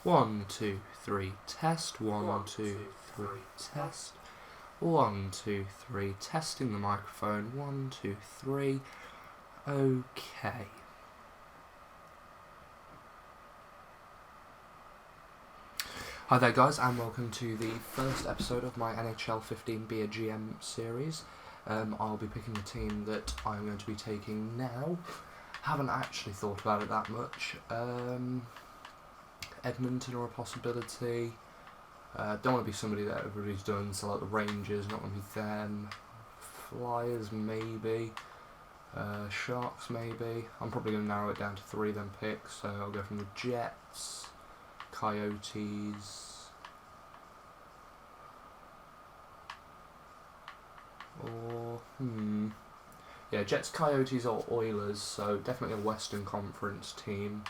1, 2, 3, test. 1, 2, 3, test. 1, 2, 3, testing the microphone. 1, 2, 3. Okay. Hi there guys, and welcome to the first episode of my NHL 15 Be a GM series. I'll be picking a team that I'm going to be taking now. Haven't actually thought about it that much. Edmonton are a possibility. Don't want to be somebody that everybody's done, so like the Rangers, not going to be them. Flyers maybe. Sharks maybe. I'm probably going to narrow it down to 3 then picks, so I'll go from the Jets, Coyotes, or yeah, Jets, Coyotes or Oilers, so definitely a Western Conference team.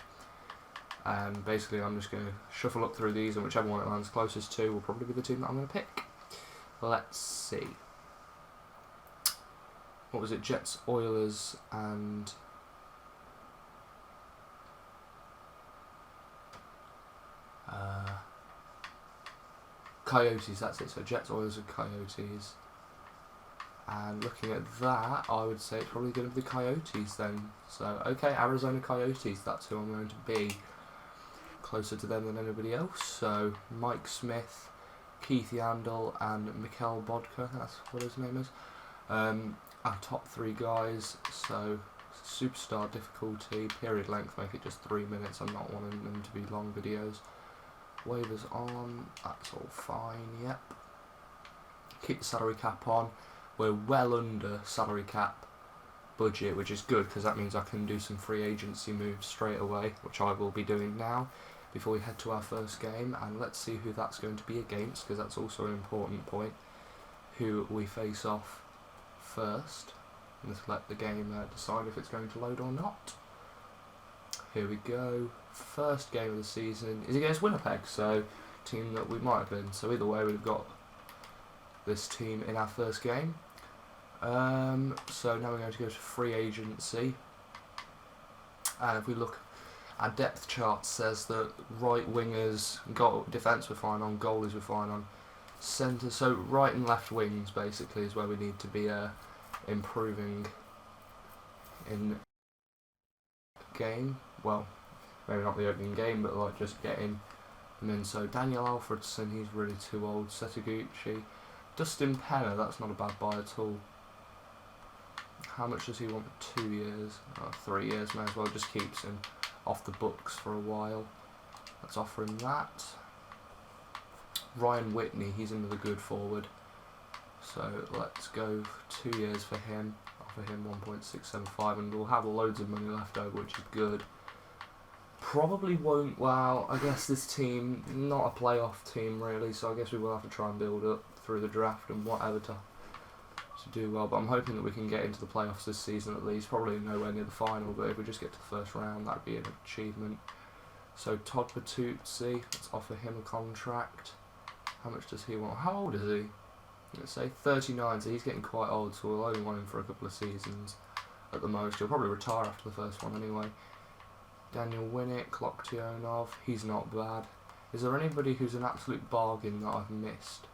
And basically I'm just going to shuffle up through these, and whichever one it lands closest to will probably be the team that I'm going to pick. Let's see. What was it? Jets, Oilers, and Coyotes, that's it. So Jets, Oilers and Coyotes. And looking at that, I would say it's probably going to be the Coyotes then. So, okay, Arizona Coyotes, that's who I'm going to be. Closer to them than anybody else. So, Mike Smith, Keith Yandel and Mikhail Bodka, that's what his name is. Our top 3 guys, so superstar difficulty, period length, make it just 3 minutes. I'm not wanting them to be long videos. Waivers on, that's all fine, yep. Keep the salary cap on. We're well under salary cap budget, which is good because that means I can do some free agency moves straight away, which I will be doing now before we head to our first game. And let's see who that's going to be against, because that's also an important point, who we face off first. Let's let the game decide if it's going to load or not. Here we go. First game of the season is against Winnipeg, so team that we might have been. So either way, we've got this team in our first game. So now we're going to go to free agency, and if we look, our depth chart says that right wingers, defence we're fine on, goalies we're fine on, centre, so right and left wings basically is where we need to be improving in game. Well, maybe not the opening game, but like just getting them in. So Daniel Alfredson, he's really too old. Setaguchi, Dustin Penner, that's not a bad buy at all. How much does he want for 2 years? 3 years, may as well. Just keeps him off the books for a while. Let's offer him that. Ryan Whitney, he's another good forward. So let's go 2 years for him. Offer him 1.675, and we'll have loads of money left over, which is good. Probably won't. Well, I guess this team, not a playoff team really, so I guess we will have to try and build up through the draft and whatever to do well. But I'm hoping that we can get into the playoffs this season at least. Probably nowhere near the final, but if we just get to the first round, that'd be an achievement. So Todd Bertuzzi, let's offer him a contract. How much does he want? How old is he? Let's say 39, so he's getting quite old, so we'll only want him for a couple of seasons at the most. He'll probably retire after the first one anyway. Daniel Winnick, Loktionov, he's not bad. Is there anybody who's an absolute bargain that I've missed?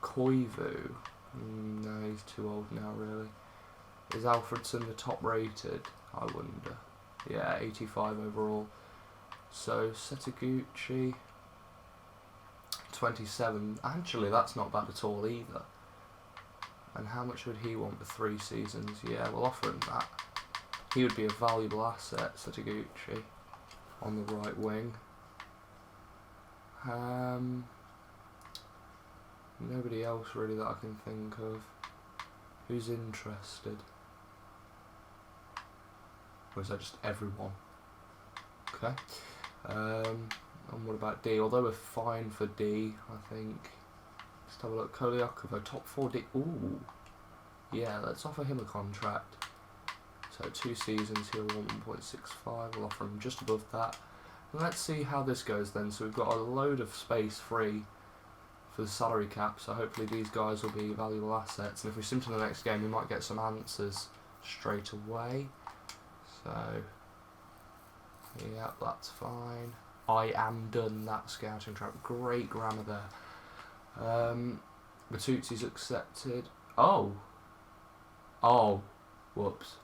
Koivu, no, he's too old now really. Is Alfredson the top rated? I wonder. Yeah, 85 overall. So Setaguchi, 27. Actually, that's not bad at all either. And how much would he want for 3 seasons? Yeah, we'll offer him that. He would be a valuable asset, Setaguchi, on the right wing. Nobody else really that I can think of who's interested. Or is that just everyone? Okay. And what about D? Although we're fine for D, I think. Let's have a look. Kolyakova, top 4 D. Ooh. Yeah, let's offer him a contract. So 2 seasons, he'll want 1.65. We'll offer him just above that. And let's see how this goes then. So we've got a load of space free for the salary cap, so hopefully these guys will be valuable assets. And if we sim to the next game, we might get some answers straight away. So, yeah, that's fine. I am done that scouting trap. Great grammar there. Batucci's accepted. Oh, whoops.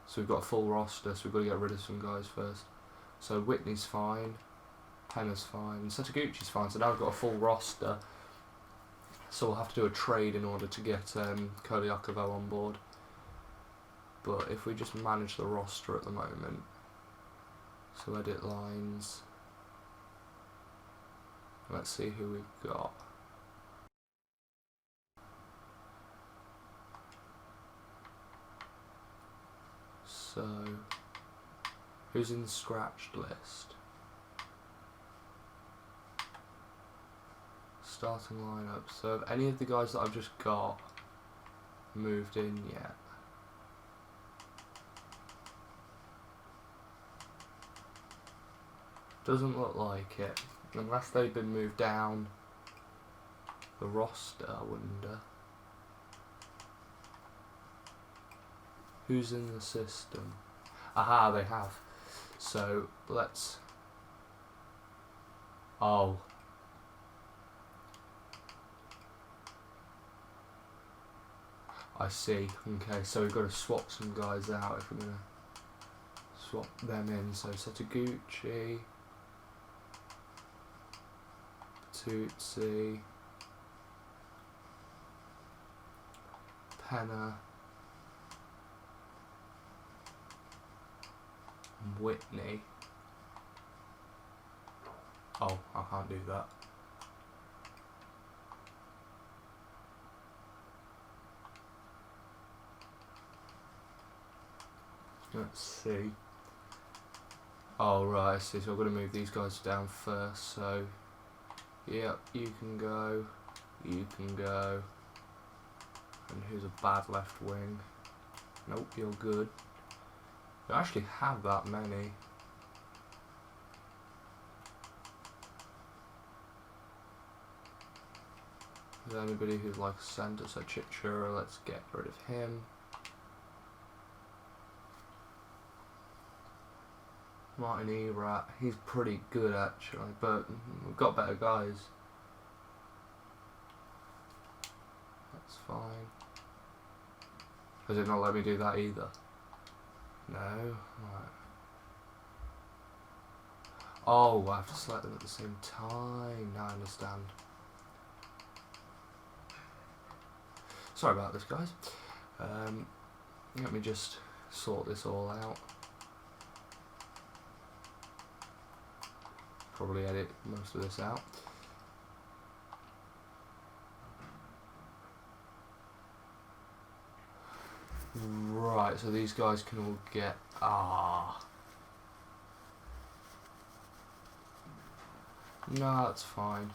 So we've got a full roster, so we've got to get rid of some guys first. So Whitney's fine, Penna's fine, Setaguchi's fine, so now we've got a full roster. So we'll have to do a trade in order to get Koliakovo on board. But if we just manage the roster at the moment, so edit lines, let's see who we've got. So, who's in the scratched list? Starting lineup. So, have any of the guys that I've just got moved in yet? Doesn't look like it. Unless they've been moved down the roster, I wonder. Who's in the system? Aha, they have. So, let's... Oh. I see. Okay, so we've got to swap some guys out if we're going to swap them in. So, Setaguchi, Batucci, Penna, Whitney. Oh, I can't do that. Let's see. Oh right, I see. So I've got to move these guys down first. So, yep, you can go. You can go. And who's a bad left wing? Nope, you're good. You actually have that many. Is there anybody who's like a centre? So Chichura, let's get rid of him. Martin Erat, he's pretty good actually, but we've got better guys. That's fine. Does it not let me do that either? No? Right. Oh, I have to select them at the same time. Now I understand. Sorry about this, guys. Let me just sort this all out. Probably edit most of this out. Right, so these guys can all get... No, that's fine.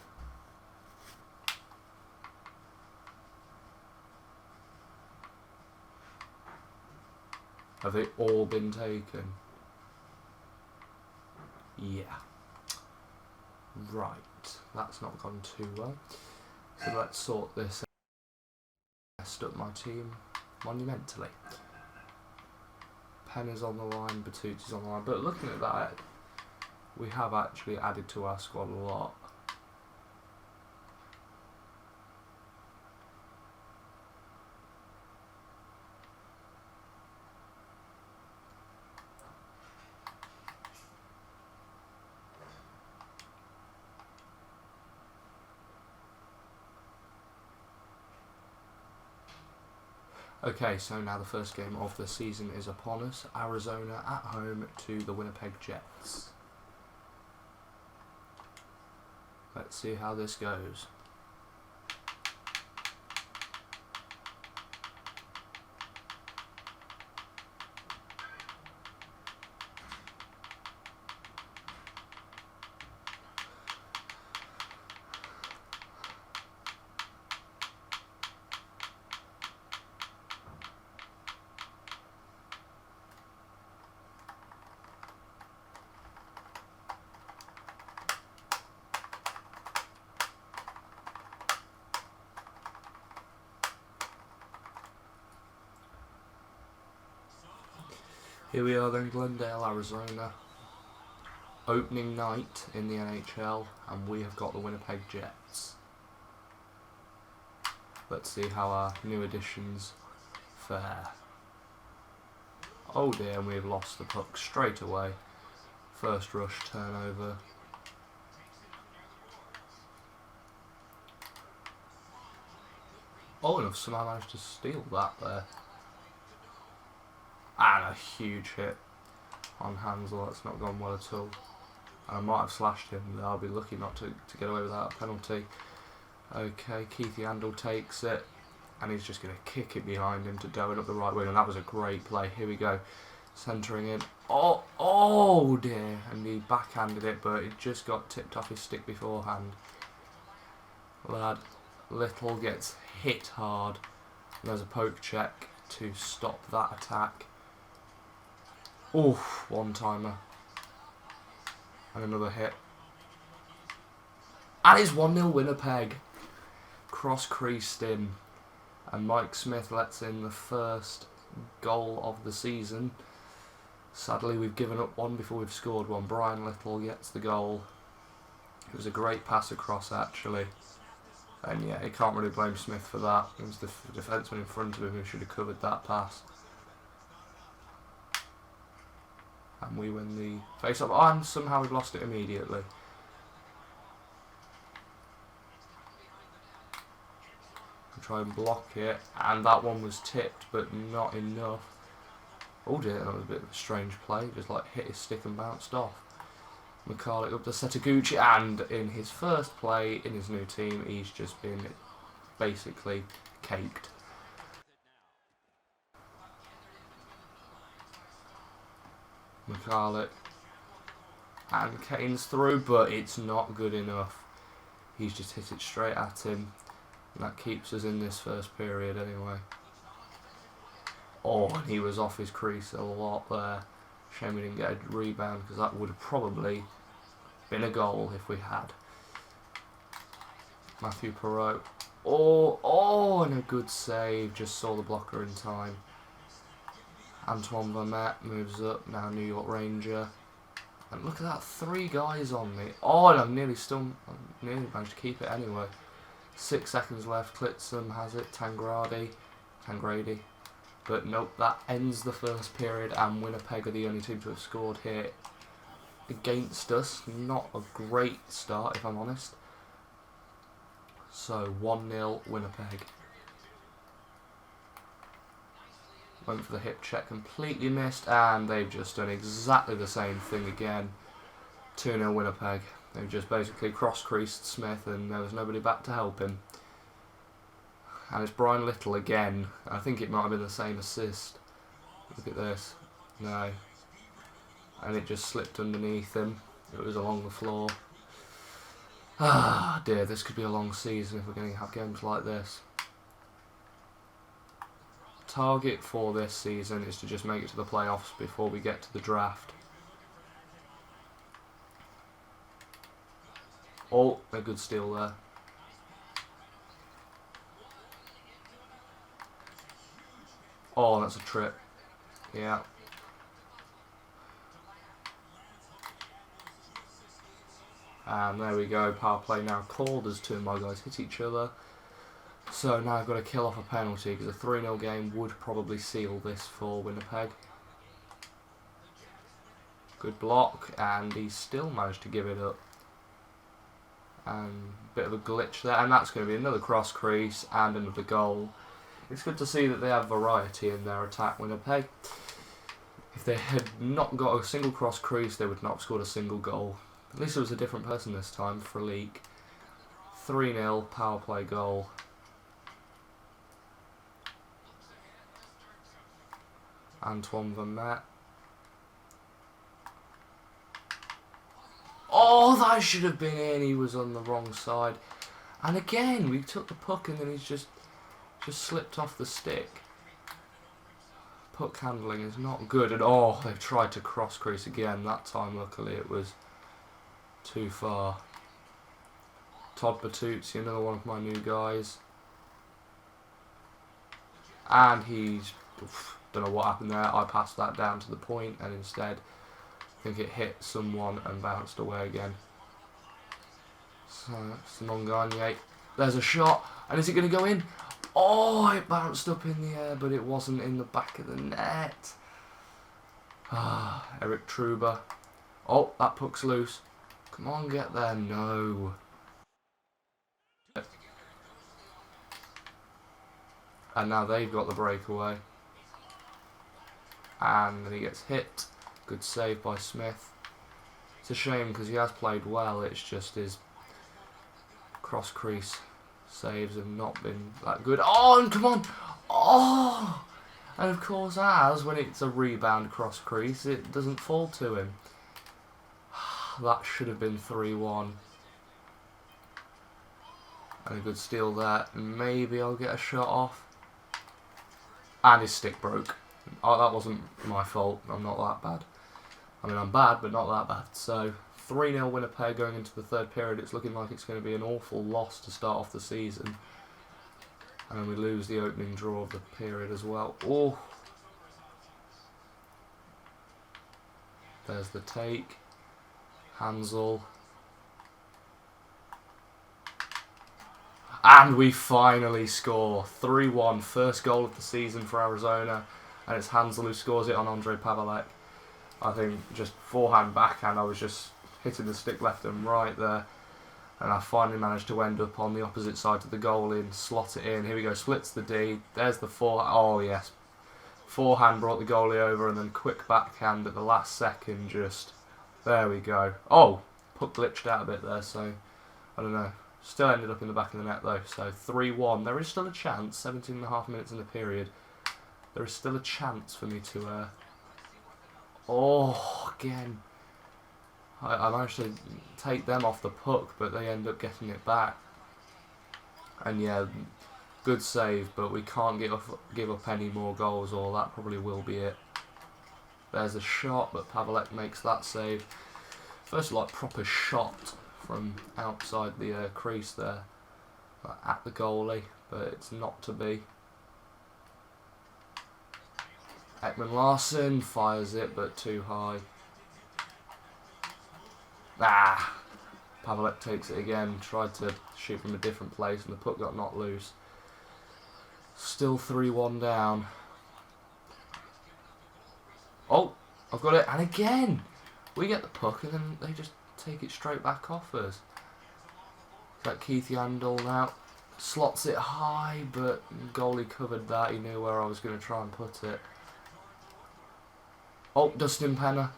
Have they all been taken? Yeah. Right, that's not gone too well. So let's sort this out. Messed up my team monumentally. Penna's on the line, Batucci's on the line, but looking at that, we have actually added to our squad a lot. Okay, so now the first game of the season is upon us. Arizona at home to the Winnipeg Jets. Let's see how this goes. Here we are then, Glendale, Arizona. opening night in the NHL, and we have got the Winnipeg Jets. Let's see how our new additions fare. Oh dear, and we've lost the puck straight away. First rush turnover. Oh, and I've somehow managed to steal that there. And a huge hit on Hansel. That's not gone well at all. And I might have slashed him. I'll be lucky not to get away without a penalty. Okay, Keithy Handel takes it. And he's just going to kick it behind him to Doan up the right wing. And that was a great play. Here we go. Centering in. Oh dear. And he backhanded it, but it just got tipped off his stick beforehand. Lad Little gets hit hard. And there's a poke check to stop that attack. Oof, one-timer. And another hit. And it's 1-0 Winnipeg. Cross-creased in. And Mike Smith lets in the first goal of the season. Sadly, we've given up one before we've scored one. Brian Little gets the goal. It was a great pass across, actually. And yeah, you can't really blame Smith for that. It was the defenseman in front of him who should have covered that pass. And we win the face-off. Oh, and somehow we've lost it immediately. We try and block it. And that one was tipped, but not enough. Oh dear, that was a bit of a strange play. Just like hit his stick and bounced off. McCarlick up to Setaguchi, and in his first play in his new team, he's just been basically caked. McCarlick, and Kane's through, but it's not good enough. He's just hit it straight at him, and that keeps us in this first period anyway. Oh, and he was off his crease a lot there. Shame we didn't get a rebound, because that would have probably been a goal if we had. Matthew Perreault. Oh, and a good save. Just saw the blocker in time. Antoine Vermette moves up. Now New York Ranger. And look at that, 3 guys on me. Oh, and I've nearly managed to keep it anyway. 6 seconds left. Clitsome has it. Tangradi. But nope, that ends the first period, and Winnipeg are the only team to have scored here against us. Not a great start, if I'm honest. So 1-0 Winnipeg. Went for the hip check, completely missed, and they've just done exactly the same thing again. 2-0 Winnipeg. They've just basically cross-creased Smith, and there was nobody back to help him. And it's Brian Little again. I think it might have been the same assist. Look at this. No. And it just slipped underneath him. It was along the floor. Ah dear, this could be a long season if we're going to have games like this. Target for this season is to just make it to the playoffs before we get to the draft. Oh, a good steal there. Oh, that's a trip. Yeah. And there we go, power play now called as 2 of my guys hit each other. So now I've got to kill off a penalty, because a 3-0 game would probably seal this for Winnipeg. Good block, and he still managed to give it up. And a bit of a glitch there, and that's going to be another cross crease and another goal. It's good to see that they have variety in their attack, Winnipeg. If they had not got a single cross crease, they would not have scored a single goal. At least it was a different person this time for a leak. 3-0 power play goal. Antoine Vermette. Oh, that should have been in. He was on the wrong side. And again, we took the puck and then he's just slipped off the stick. Puck handling is not good. And oh, they've tried to cross crease again. That time, luckily, it was too far. Todd Bertuzzi, another one of my new guys. And he's... don't know what happened there. I passed that down to the point, and instead I think it hit someone and bounced away again. So, Simon Gagne. There's a shot. And is it going to go in? Oh, it bounced up in the air, but it wasn't in the back of the net. Ah, Eric Truber. Oh, that puck's loose. Come on, get there. No. And now they've got the breakaway. And then he gets hit. Good save by Smith. It's a shame because he has played well. It's just his cross crease saves have not been that good. Oh, and come on! Oh! And of course, as when it's a rebound cross crease, it doesn't fall to him. That should have been 3-1. And a good steal there. Maybe I'll get a shot off. And his stick broke. Oh, that wasn't my fault. I'm not that bad. I mean, I'm bad, but not that bad. So, 3-0 Winnipeg going into the third period. It's looking like it's going to be an awful loss to start off the season. And we lose the opening draw of the period as well. Oh! There's the take. Hansel. And we finally score. 3-1. First goal of the season for Arizona. And it's Hansel who scores it on Ondrej Pavelec. I think just forehand, backhand, I was just hitting the stick left and right there. And I finally managed to end up on the opposite side to the goal in, slot it in. Here we go, splits the D. There's the forehand. Oh, yes. Forehand brought the goalie over and then quick backhand at the last second just... There we go. Oh, puck glitched out a bit there, so I don't know. Still ended up in the back of the net though, so 3-1. There is still a chance, 17.5 minutes in the period. There is still a chance for me to... Oh, again. I managed to take them off the puck, but they end up getting it back. And yeah, good save, but we can't give up any more goals, or that probably will be it. There's a shot, but Pavelec makes that save. First, like, proper shot from outside the crease there, at the goalie, but it's not to be. Ekman Larsson fires it, but too high. Ah! Pavelec takes it again, tried to shoot from a different place, and the puck got knocked loose. Still 3-1 down. Oh! I've got it, and again! We get the puck, and then they just take it straight back off us. That Keith Yandel now slots it high, but goalie covered that. He knew where I was going to try and put it. Oh, Dustin Penner.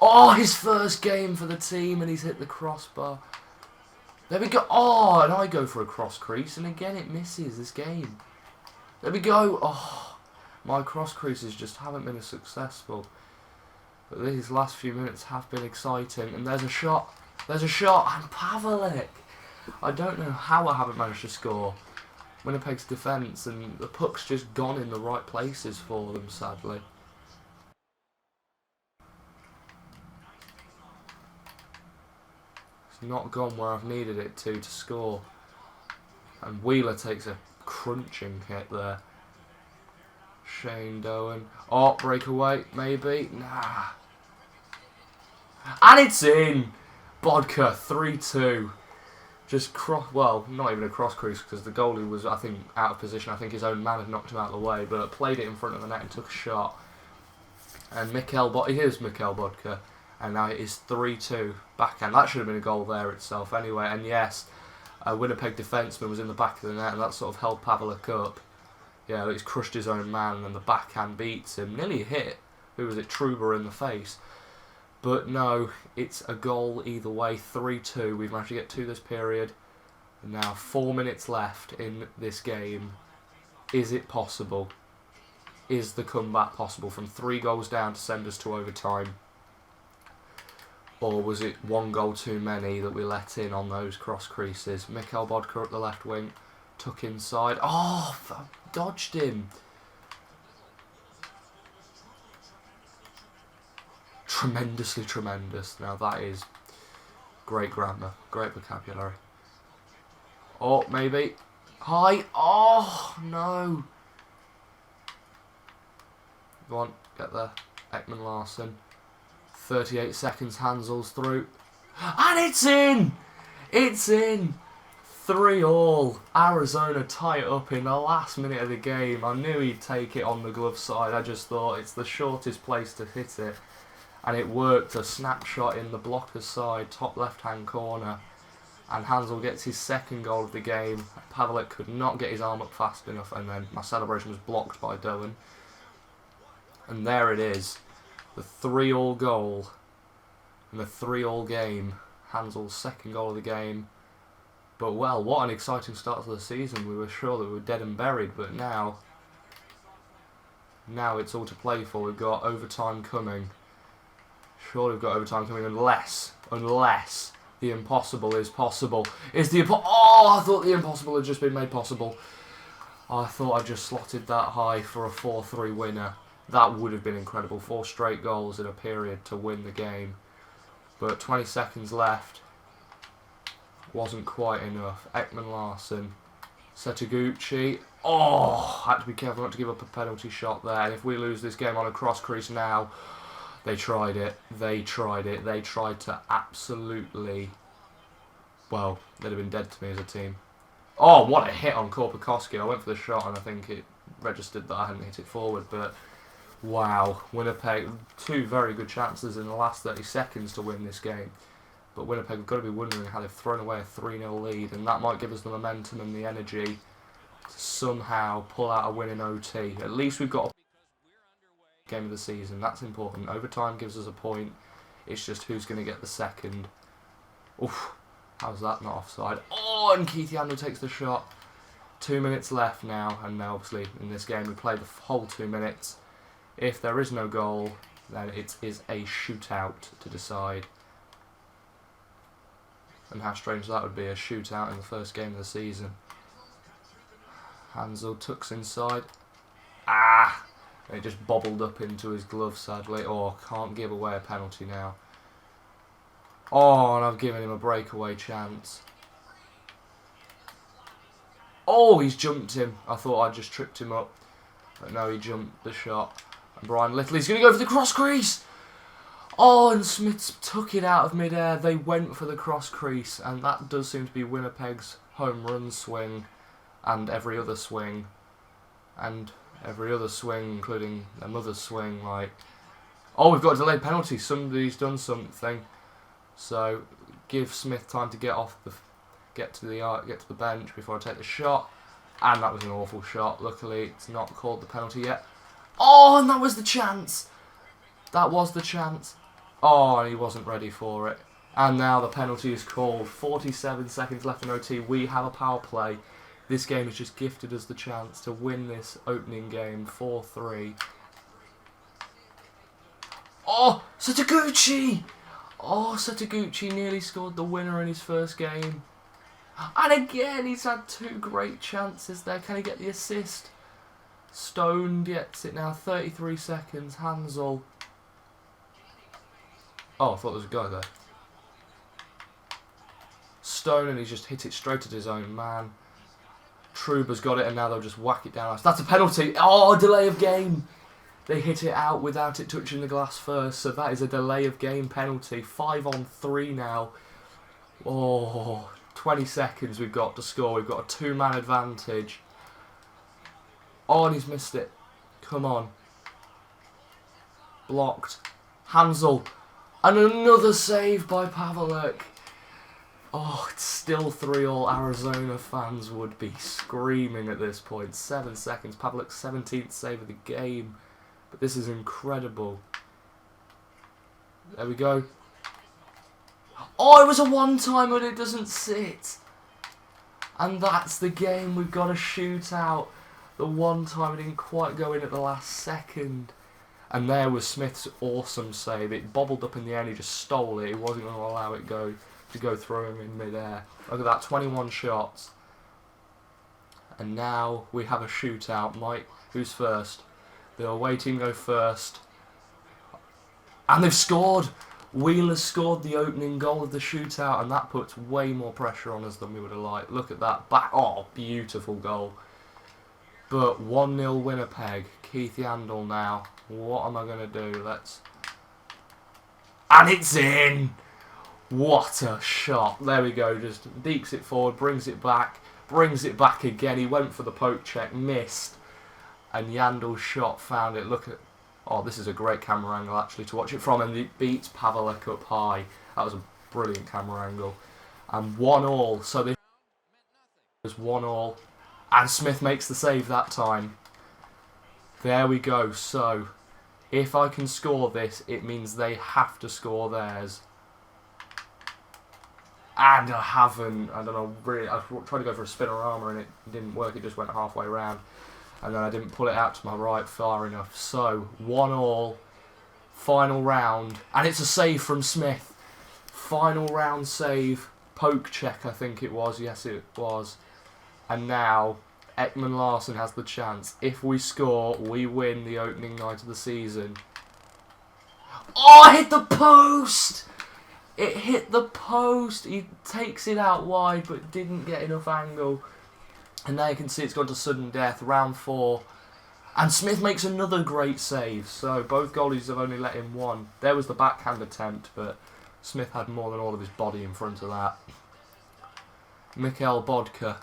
Oh, his first game for the team, and he's hit the crossbar. There we go. Oh, and I go for a cross crease, and again it misses this game. There we go. Oh, my cross creases just haven't been as successful. But these last few minutes have been exciting. And there's a shot. There's a shot. And Pavelec. I don't know how I haven't managed to score. Winnipeg's defence, and the puck's just gone in the right places for them, sadly. It's not gone where I've needed it to score. And Wheeler takes a crunching hit there. Shane Doan. Oh, breakaway, maybe. Nah. And it's in! Bodka, 3-2. Just well, not even a cross crease, because the goalie was, I think, out of position. I think his own man had knocked him out of the way, but played it in front of the net and took a shot. And here's Mikhail Bodka. And now it is 3-2. Backhand. That should have been a goal there itself anyway. And yes, a Winnipeg defenseman was in the back of the net, and that sort of held Pavelec up. Yeah, he's crushed his own man, and the backhand beats him. Nearly hit, who was it, Truber in the face. But no, it's a goal either way, 3-2. We've managed to get to this period. And now 4 minutes left in this game. Is it possible? Is the comeback possible from 3 goals down to send us to overtime? Or was it 1 goal too many that we let in on those cross creases? Mikhail Bodka up the left wing. Took inside. Oh, I dodged him. Tremendously tremendous. Now that is great grammar. Great vocabulary. Oh, maybe. High. Oh, no. Go on, get there. Ekman Larsson. 38 seconds, Hansel's through. And it's in! It's in! 3-3. Arizona tie it up in the last minute of the game. I knew he'd take it on the glove side. I just thought it's the shortest place to hit it. And it worked. A snapshot in the blocker's side, top left-hand corner. And Hansel gets his second goal of the game. Pavelec could not get his arm up fast enough, and then my celebration was blocked by Dylan. And there it is. The 3-3 goal. And the 3-3 game. Hansel's second goal of the game. But well, what an exciting start to the season. We were sure that we were dead and buried, but now it's all to play for. We've got overtime coming. Surely we've got overtime coming, unless the impossible is possible. Oh, I thought the impossible had just been made possible. I thought I just slotted that high for a 4-3 winner. That would have been incredible. 4 straight goals in a period to win the game. But 20 seconds left. Wasn't quite enough. Ekman Larsson. Setaguchi. Oh, had to be careful not to give up a penalty shot there. And if we lose this game on a cross crease now, they tried it. They tried it. They tried to absolutely... Well, they'd have been dead to me as a team. Oh, what a hit on Korpikoski. I went for the shot and I think it registered that I hadn't hit it forward. But, wow. Winnipeg, 2 very good chances in the last 30 seconds to win this game. But Winnipeg have got to be wondering how they've thrown away a 3-0 lead. And that might give us the momentum and the energy to somehow pull out a win in OT. At least we've got a game of the season. That's important. Overtime gives us a point. It's just who's going to get the second. Oof. How's that not offside? Oh, and Keith Yandel takes the shot. 2 minutes left now. And now, obviously, in this game, we play the whole 2 minutes. If there is no goal, then it is a shootout to decide. And how strange that would be, a shootout in the first game of the season. Hansel tucks inside. Ah! And it just bobbled up into his glove, sadly. Oh, can't give away a penalty now. Oh, and I've given him a breakaway chance. Oh, he's jumped him. I thought I just tripped him up. But no, he jumped the shot. And Brian Littley's going to go for the cross crease. Oh, and Smith took it out of midair. They went for the cross crease. And that does seem to be Winnipeg's home run swing. And every other swing. And every other swing, including their mother's swing. Like, oh, we've got a delayed penalty. Somebody's done something. So give Smith time to get to the bench before I take the shot. And that was an awful shot. Luckily, it's not called the penalty yet. Oh, and that was the chance. That was the chance. Oh, and he wasn't ready for it. And now the penalty is called. 47 seconds left in OT. We have a power play. This game has just gifted us the chance to win this opening game 4-3. Oh, Setaguchi! Oh, Setaguchi nearly scored the winner in his first game. And again, he's had 2 great chances there. Can he get the assist? Stone gets it now. 33 seconds. Hansel. Oh, I thought there was a guy there. Stone, and he's just hit it straight at his own man. Truba's got it, and now they'll just whack it down. That's a penalty. Oh, delay of game. They hit it out without it touching the glass first, so that is a delay of game penalty. 5-on-3 now. Oh, 20 seconds we've got to score. We've got a 2-man advantage. Oh, and he's missed it. Come on. Blocked. Hansel. And another save by Pavelec. Oh, it's still 3-3. Arizona fans would be screaming at this point. 7 seconds. Pavelec's 17th save of the game. But this is incredible. There we go. Oh, it was a one-time, but it doesn't sit. And that's the game. We've got a shootout. The one time it didn't quite go in at the last second. And there was Smith's awesome save. It bobbled up in the end. He just stole it. He wasn't going to allow it to go through him in midair. Look at that, 21 shots. And now we have a shootout. Mike, who's first? The away team go first. And they've scored! Wheeler scored the opening goal of the shootout, and that puts way more pressure on us than we would have liked. Look at that. Oh, beautiful goal. But 1-0 Winnipeg. Keith Yandel now. What am I going to do? And it's in! What a shot. There we go. Just dekes it forward, brings it back again. He went for the poke check, missed. And Yandel's shot found it. Look at... Oh, this is a great camera angle, actually, to watch it from. And it beats Pavelek up high. That was a brilliant camera angle. And 1-1. So this was 1-1. And Smith makes the save that time. There we go. So, if I can score this, it means they have to score theirs. And I haven't. I don't know, really. I tried to go for a spinorama and it didn't work. It just went halfway around. And then I didn't pull it out to my right far enough. So, 1-1. Final round. And it's a save from Smith. Final round save. Poke check, I think it was. Yes, it was. And now, Ekman Larsson has the chance. If we score, we win the opening night of the season. Oh, I hit the post! It hit the post. He takes it out wide, but didn't get enough angle. And now you can see it's gone to sudden death, round 4. And Smith makes another great save. So both goalies have only let in one. There was the backhand attempt, but Smith had more than all of his body in front of that. Mikhail Bodka,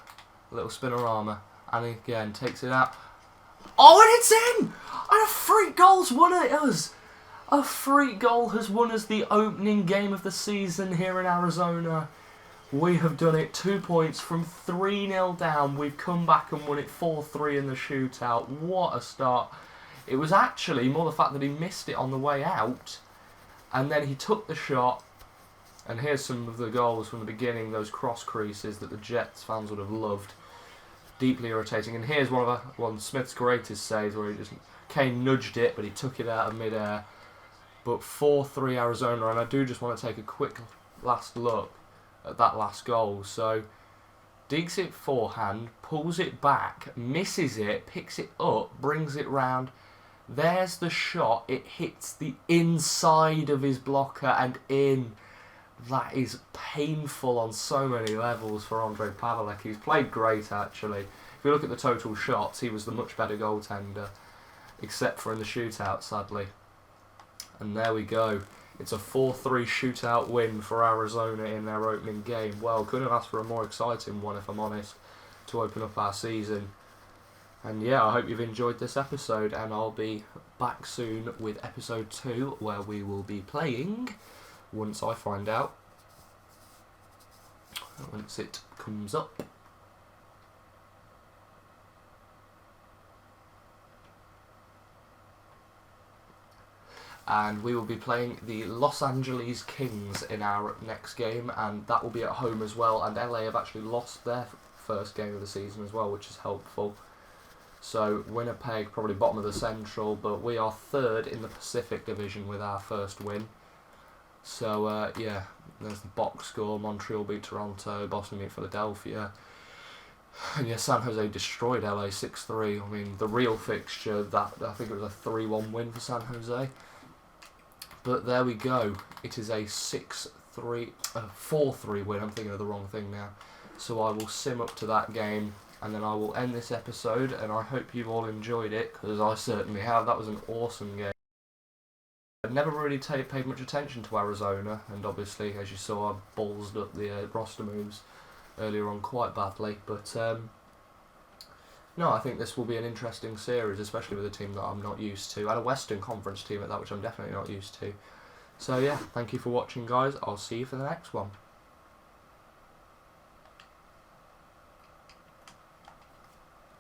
a little spinorama. And again, takes it out. Oh, and it's in! And a freak goal's won it us! A freak goal has won us the opening game of the season here in Arizona. We have done it. 2 points from 3-0 down. We've come back and won it 4-3 in the shootout. What a start. It was actually more the fact that he missed it on the way out. And then he took the shot. And here's some of the goals from the beginning. Those cross creases that the Jets fans would have loved. Deeply irritating. And here's one of Smith's greatest saves where Kane nudged it, but he took it out of midair. But 4-3 Arizona. And I do just want to take a quick last look at that last goal. So, digs it forehand, pulls it back, misses it, picks it up, brings it round. There's the shot. It hits the inside of his blocker and in. That is painful on so many levels for Andrei Pavelek. He's played great, actually. If you look at the total shots, he was the much better goaltender, except for in the shootout, sadly. And there we go. It's a 4-3 shootout win for Arizona in their opening game. Well, couldn't have asked for a more exciting one, if I'm honest, to open up our season. And yeah, I hope you've enjoyed this episode, and I'll be back soon with episode 2, where we will be playing, once I find out, once it comes up. And we will be playing the Los Angeles Kings in our next game, and that will be at home as well. And LA have actually lost their first game of the season as well, which is helpful. So Winnipeg probably bottom of the Central, but we are 3rd in the Pacific Division with our first win. So yeah, there's the box score. Montreal beat Toronto, Boston beat Philadelphia. And yeah, San Jose destroyed LA 6-3. I mean, the real fixture, that I think it was a 3-1 win for San Jose. But there we go. It is a 4-3 win. I'm thinking of the wrong thing now. So I will sim up to that game, and then I will end this episode, and I hope you've all enjoyed it, because I certainly have. That was an awesome game. I've never really paid much attention to Arizona, and obviously, as you saw, I ballsed up the roster moves earlier on quite badly. But no, I think this will be an interesting series, especially with a team that I'm not used to, and a Western Conference team at that, which I'm definitely not used to. So yeah, thank you for watching, guys. I'll see you for the next one.